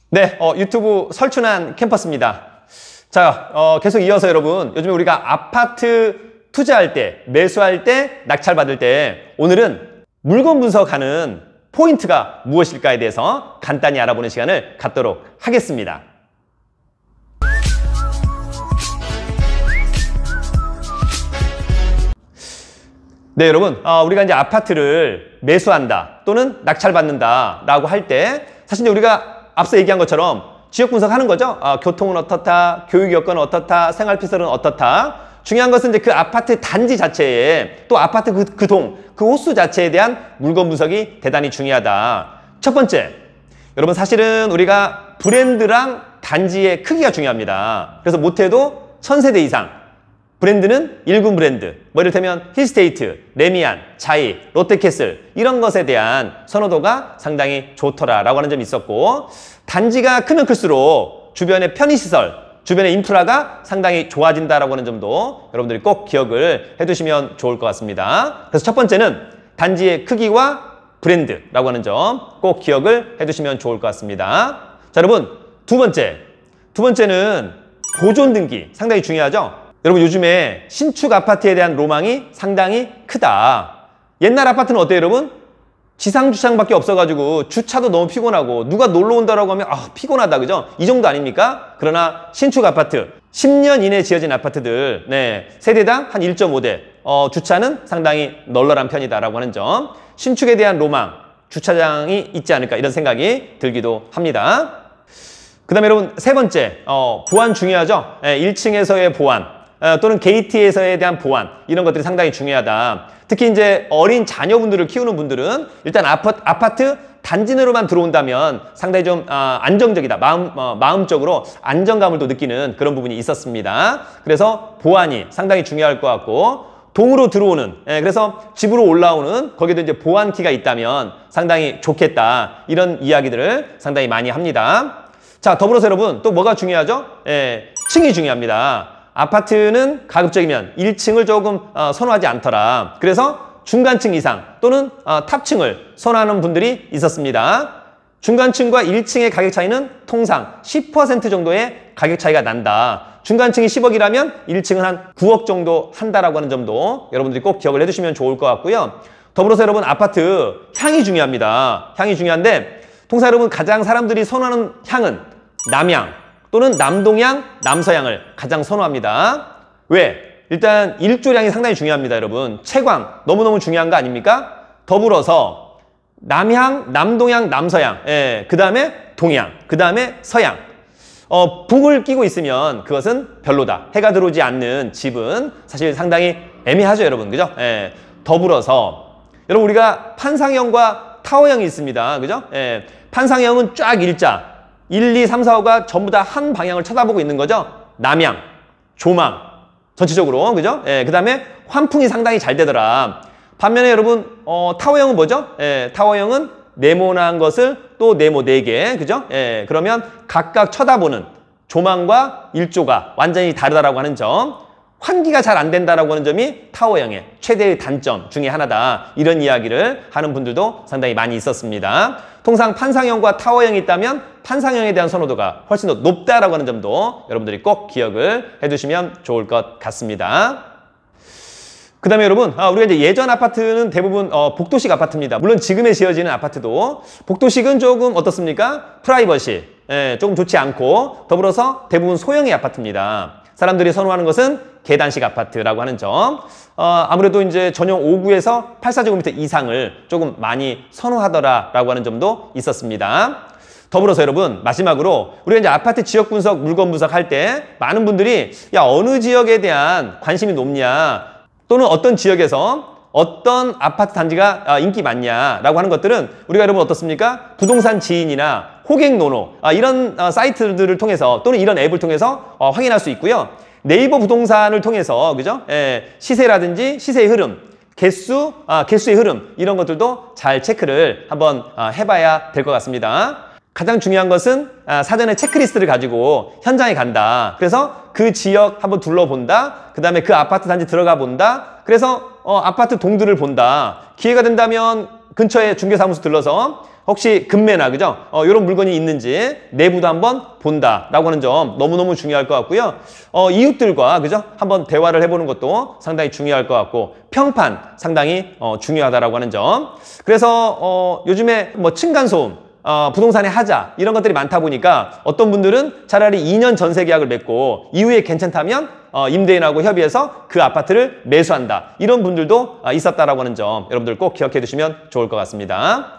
네, 유튜브 설춘한 캠퍼스입니다. 자, 계속 이어서 여러분, 요즘에 우리가 아파트 투자할 때, 매수할 때, 낙찰받을 때 오늘은 물건 분석하는 포인트가 무엇일까에 대해서 간단히 알아보는 시간을 갖도록 하겠습니다. 네, 여러분, 우리가 이제 아파트를 매수한다 또는 낙찰받는다 라고 할 때 사실 이제 우리가 앞서 얘기한 것처럼 지역 분석하는 거죠. 교통은 어떻다, 교육 여건은 어떻다, 생활시설은 어떻다. 중요한 것은 이제 그 아파트 단지 자체에 또 아파트 그 동, 그 호수 자체에 대한 물건 분석이 대단히 중요하다. 첫 번째, 여러분 사실은 우리가 브랜드랑 단지의 크기가 중요합니다. 그래서 못해도 1000세대 이상 브랜드는 1군 브랜드, 뭐 이를테면 힐스테이트, 레미안, 자이, 롯데캐슬 이런 것에 대한 선호도가 상당히 좋더라라고 하는 점이 있었고, 단지가 크면 클수록 주변의 편의시설, 주변의 인프라가 상당히 좋아진다라고 하는 점도 여러분들이 꼭 기억을 해두시면 좋을 것 같습니다. 그래서 첫 번째는 단지의 크기와 브랜드라고 하는 점 꼭 기억을 해두시면 좋을 것 같습니다. 자, 여러분 두 번째는 보존 등기 상당히 중요하죠. 여러분 요즘에 신축 아파트에 대한 로망이 상당히 크다. 옛날 아파트는 어때요 여러분? 지상 주차장밖에 없어가지고 주차도 너무 피곤하고 누가 놀러 온다라고 하면 피곤하다, 그죠? 이 정도 아닙니까? 그러나 신축 아파트 10년 이내에 지어진 아파트들, 네, 세대당 한 1.5대 주차는 상당히 널널한 편이다라고 하는 점, 신축에 대한 로망, 주차장이 있지 않을까 이런 생각이 들기도 합니다. 그 다음에 여러분 세 번째, 보안 중요하죠? 1층에서의 보안 또는 게이트에서에 대한 보안, 이런 것들이 상당히 중요하다. 특히 이제 어린 자녀분들을 키우는 분들은 일단 아파트 단지 내로만 들어온다면 상당히 좀 안정적이다. 마음적으로 안정감을 또 느끼는 그런 부분이 있었습니다. 그래서 보안이 상당히 중요할 것 같고, 동으로 들어오는, 그래서 집으로 올라오는 거기도 이제 보안키가 있다면 상당히 좋겠다. 이런 이야기들을 상당히 많이 합니다. 자, 더불어서 여러분 또 뭐가 중요하죠? 층이 중요합니다. 아파트는 가급적이면 1층을 조금 선호하지 않더라. 그래서 중간층 이상 또는 탑층을 선호하는 분들이 있었습니다. 중간층과 1층의 가격 차이는 통상 10% 정도의 가격 차이가 난다. 중간층이 10억이라면 1층은 한 9억 정도 한다라고 하는 점도 여러분들이 꼭 기억을 해두시면 좋을 것 같고요. 더불어서 여러분 아파트 향이 중요합니다. 향이 중요한데 통상 여러분 가장 사람들이 선호하는 향은 남향 또는 남동향, 남서향을 가장 선호합니다. 왜? 일단 일조량이 상당히 중요합니다, 여러분. 채광 너무너무 중요한 거 아닙니까? 더불어서 남향, 남동향, 남서향, 그 다음에 동향, 그 다음에 서향. 북을 끼고 있으면 그것은 별로다. 해가 들어오지 않는 집은 사실 상당히 애매하죠, 여러분. 그죠? 더불어서 여러분 우리가 판상형과 타워형이 있습니다. 그죠? 판상형은 쫙 일자. 1, 2, 3, 4, 5가 전부 다 한 방향을 쳐다보고 있는 거죠. 남향, 조망, 전체적으로, 그죠? 그 다음에 환풍이 상당히 잘 되더라. 반면에 여러분, 타워형은 뭐죠? 타워형은 네모난 것을 또 네모 4개, 그죠? 그러면 각각 쳐다보는 조망과 일조가 완전히 다르다라고 하는 점, 환기가 잘 안 된다라고 하는 점이 타워형의 최대의 단점 중에 하나다. 이런 이야기를 하는 분들도 상당히 많이 있었습니다. 통상 판상형과 타워형이 있다면 판상형에 대한 선호도가 훨씬 더 높다라고 하는 점도 여러분들이 꼭 기억을 해두시면 좋을 것 같습니다. 그 다음에 여러분, 우리가 이제 예전 아파트는 대부분 복도식 아파트입니다. 물론 지금에 지어지는 아파트도 복도식은 조금 어떻습니까? 프라이버시 조금 좋지 않고, 더불어서 대부분 소형의 아파트입니다. 사람들이 선호하는 것은 계단식 아파트라고 하는 점, 아무래도 이제 전용 5구에서 84제곱미터 이상을 조금 많이 선호하더라라고 하는 점도 있었습니다. 더불어서 여러분 마지막으로 우리가 이제 아파트 지역 분석, 물건 분석할 때 많은 분들이 야 어느 지역에 대한 관심이 높냐, 또는 어떤 지역에서 어떤 아파트 단지가 인기 많냐라고 하는 것들은 우리가 여러분 어떻습니까? 부동산 지인이나 호객노노 이런 사이트들을 통해서 또는 이런 앱을 통해서 확인할 수 있고요. 네이버 부동산을 통해서, 그죠? 시세라든지 시세의 흐름, 개수의 흐름 이런 것들도 잘 체크를 한번 해봐야 될 것 같습니다. 가장 중요한 것은 사전에 체크리스트를 가지고 현장에 간다. 그래서 그 지역 한번 둘러본다. 그 다음에 그 아파트 단지 들어가 본다. 그래서 아파트 동들을 본다. 기회가 된다면 근처에 중개사무소 들러서 혹시 금매나 그죠? 이런 물건이 있는지 내부도 한번 본다라고 하는 점 너무너무 중요할 것 같고요. 이웃들과 그죠? 한번 대화를 해보는 것도 상당히 중요할 것 같고 평판 상당히 중요하다라고 하는 점. 그래서 요즘에 뭐 층간소음 부동산의 하자 이런 것들이 많다 보니까 어떤 분들은 차라리 2년 전세 계약을 맺고 이후에 괜찮다면 임대인하고 협의해서 그 아파트를 매수한다. 이런 분들도 있었다라고 하는 점 여러분들 꼭 기억해 두시면 좋을 것 같습니다.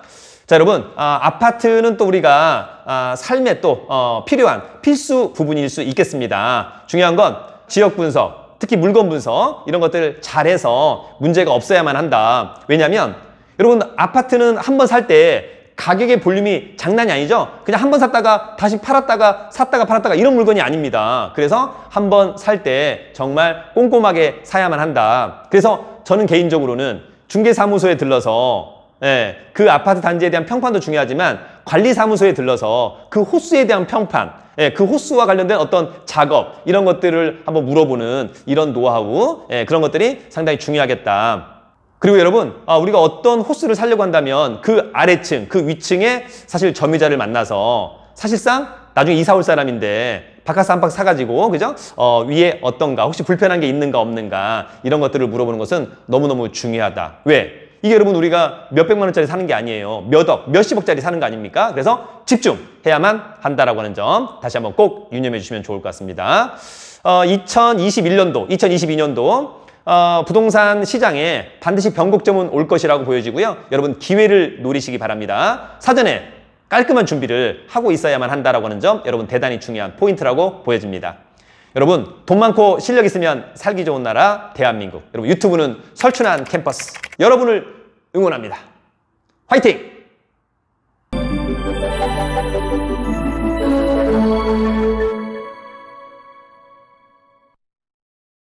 자, 여러분, 아파트는 또 우리가 삶에 또 필요한 필수 부분일 수 있겠습니다. 중요한 건 지역 분석, 특히 물건 분석 이런 것들을 잘해서 문제가 없어야만 한다. 왜냐하면 여러분 아파트는 한번 살 때 가격의 볼륨이 장난이 아니죠? 그냥 한 번 샀다가 다시 팔았다가 샀다가 팔았다가 이런 물건이 아닙니다. 그래서 한 번 살 때 정말 꼼꼼하게 사야만 한다. 그래서 저는 개인적으로는 중개사무소에 들러서 그 아파트 단지에 대한 평판도 중요하지만 관리사무소에 들러서 그 호수에 대한 평판, 그 호수와 관련된 어떤 작업 이런 것들을 한번 물어보는 이런 노하우 그런 것들이 상당히 중요하겠다. 그리고 여러분 우리가 어떤 호수를 살려고 한다면 그 아래층, 그 위층에 사실 점유자를 만나서 사실상 나중에 이사 올 사람인데 바카스 한 박 사가지고 그죠? 위에 어떤가 혹시 불편한 게 있는가 없는가 이런 것들을 물어보는 것은 너무너무 중요하다. 왜? 이게 여러분 우리가 몇백만 원짜리 사는 게 아니에요. 몇억, 몇십억짜리 사는 거 아닙니까? 그래서 집중해야만 한다라고 하는 점 다시 한번 꼭 유념해 주시면 좋을 것 같습니다. 2021년도, 2022년도 부동산 시장에 반드시 변곡점은 올 것이라고 보여지고요. 여러분 기회를 노리시기 바랍니다. 사전에 깔끔한 준비를 하고 있어야만 한다라고 하는 점 여러분 대단히 중요한 포인트라고 보여집니다. 여러분 돈 많고 실력 있으면 살기 좋은 나라 대한민국. 여러분 유튜브는 설춘한 캠퍼스. 여러분을 응원합니다. 화이팅!